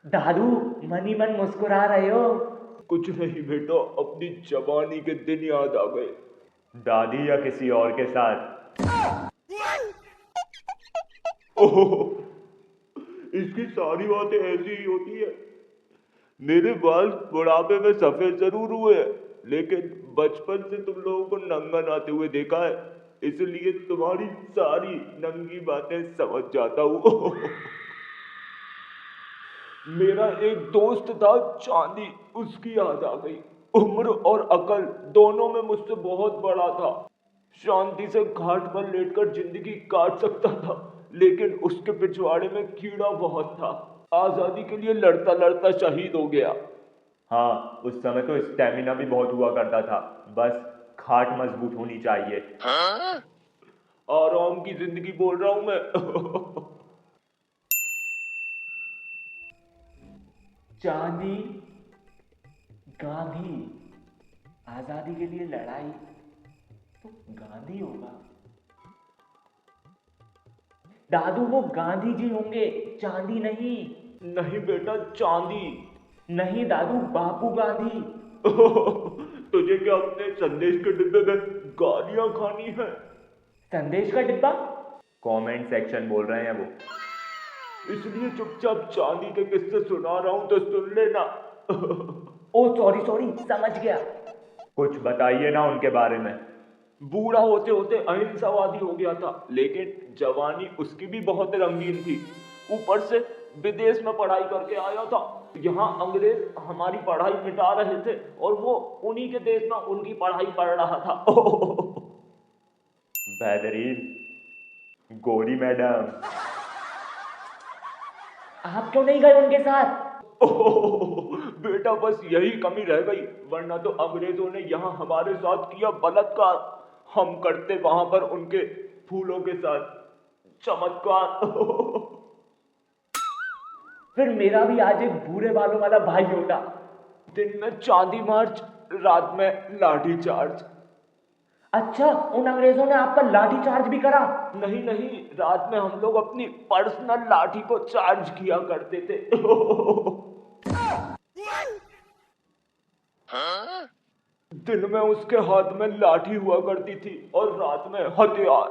दादू, मन ही मन मुस्कुरा रहे हो। कुछ नहीं बेटा, अपनी जवानी के दिन याद आ गए। दादी या किसी और के साथ? ओह, इसकी सारी बातें ऐसी ही होती है। मेरे बाल बुढ़ापे में सफेद जरूर हुए हैं, लेकिन बचपन से तुम लोगों को नंगा नहाते हुए देखा है, इसलिए तुम्हारी सारी नंगी बातें समझ जाता हूँ। मेरा एक दोस्त था चांदी, उसकी याद आ गई। उम्र और अकल दोनों में मुझसे बहुत बड़ा था। शांति से घाट पर लेटकर जिंदगी काट सकता था, लेकिन उसके पिछवाड़े में कीड़ा बहुत था। आजादी के लिए लड़ता लड़ता शहीद हो गया। हाँ, उस समय तो स्टेमिना भी बहुत हुआ करता था, बस खाट मजबूत होनी चाहिए। आराम की जिंदगी बोल रहा हूं मैं। चांदी, गांधी, आजादी के लिए लड़ाई तो गांधी होगा। दादू, वो गांधी जी होंगे, चांदी नहीं। नहीं बेटा, चांदी। नहीं दादू, बापू गांधी। तुझे क्या अपने संदेश के डिब्बे में गालियां खानी है? संदेश का डिब्बा? कमेंट सेक्शन बोल रहे हैं वो। इसलिए चुपचाप चांदी के किस्से सुना रहा हूं तो सुन लेना। ओ सॉरी सॉरी, समझ गया। कुछ बताइए ना उनके बारे में। बूढ़ा होते होते अहिंसावादी हो गया था, लेकिन जवानी उसकी भी बहुत रंगीन थी। ऊपर से विदेश में पढ़ाई करके आया था। यहाँ अंग्रेज हमारी पढ़ाई मिटा रहे थे और वो उन्हीं के देश में उनकी पढ़ाई पढ़ रहा था। बेहतरीन। गोरी मैडम। आप क्यों नहीं गए उनके साथ? बेटा, बस यही कमी रह गई, वरना तो अंग्रेजों ने यहाँ हमारे साथ किया बलात्कार, हम करते वहां पर उनके फूलों के साथ चमत्कार। फिर मेरा भी आज एक भूरे बालों वाला भाई होता। दिन में चांदी मार्च, रात में लाठी चार्ज। अच्छा, उन अंग्रेजों ने आप पर लाठी चार्ज भी करा? नहीं नहीं, रात में हम लोग अपनी पर्सनल लाठी को चार्ज किया करते थे। दिन में उसके हाथ में लाठी हुआ करती थी और रात में हथियार।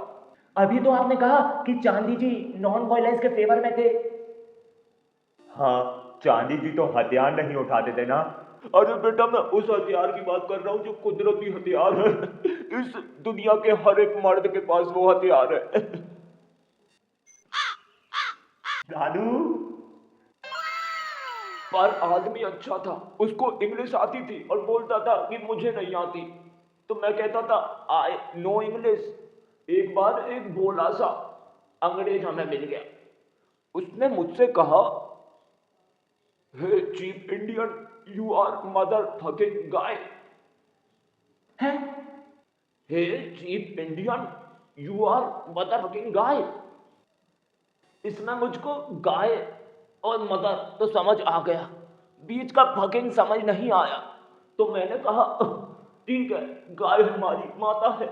अभी तो आपने कहा कि चांदी जी नॉन वायलेंस के फेवर में थे। हाँ, चांदी जी तो हथियार नहीं उठाते थे ना। अरे बेटा, मैं उस हथियार की बात कर रहा हूँ जो कुदरती हथियार है। इस दुनिया के हर एक मर्द के पास वो हथियार है। दादू। पर आदमी अच्छा था, उसको इंग्लिश आती थी और बोलता था कि मुझे नहीं आती, तो मैं कहता था आई नो इंग्लिश। एक बार एक भोला सा अंग्रेज हमें मिल गया। उसने मुझसे कहा, hey cheap Indian, you are mother fucking guy. हैं? Hey cheap Indian, you are mother fucking guy. इसमें मुझको गाय और मदर तो समझ आ गया, बीच का फकिंग समझ नहीं आया। तो मैंने कहा, ठीक है, गाय हमारी माता है।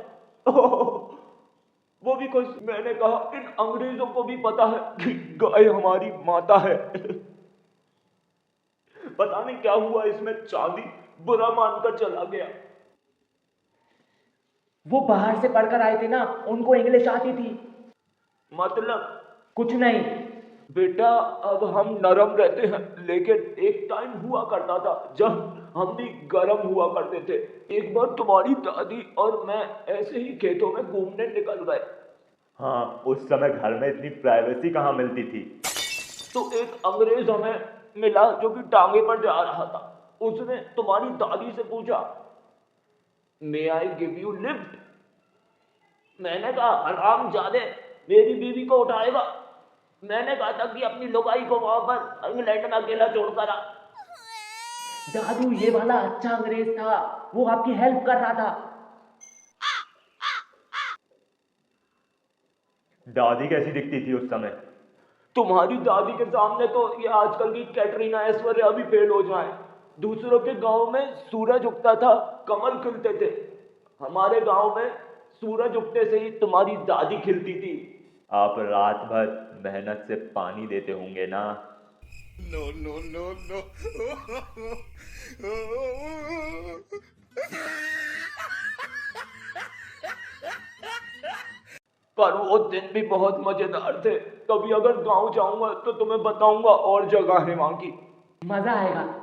वो भी खुश। मैंने कहा, इन अंग्रेजों को भी पता है कि गाय हमारी माता है। पता नहीं क्या हुआ, इसमें चांदी बुरा मानकर चला गया। वो बाहर से पढ़कर आए थे ना, उनको इंग्लिश आती थी। मतलब? कुछ नहीं। बेटा, अब हम नरम रहते हैं, लेकिन एक टाइम हुआ करता था जब हम भी गर्म हुआ करते थे। एक बार तुम्हारी दादी और मैं ऐसे ही खेतों में घूमने निकल गए। हाँ, उस समय घर में इतनी प्राइवेसी कहाँ मिलती थी। तो एक अंग्रेज हमें मिला जो कि टांगे पर जा रहा था। उसने तुम्हारी दादी से पूछा, मे आई गिव यू लिफ्ट? मैंने कहा, हराम जादे, मेरी बीवी को उठाएगा? मैंने कहा था कि अपनी लुगाई को वहां पर इंग्लैंड में अकेला छोड़कर आ। दादू, ये वाला अच्छा अंग्रेज था, वो आपकी हेल्प कर रहा था। दादी कैसी दिखती थी उस समय? तुम्हारी दादी के सामने तो ये आजकल की कैटरीना ऐश्वर्या भी फेल हो जाए। दूसरों के गांव में सूरज उगता था, कमल खिलते थे। हमारे गांव में सूरज उगते से ही तुम्हारी दादी खिलती थी। आप रात भर मेहनत से पानी देते होंगे ना। No, no, no, no. पर वो दिन भी बहुत मजेदार थे। कभी अगर गांव जाऊंगा तो तुम्हें बताऊंगा और जगह है वहां की। मजा आएगा।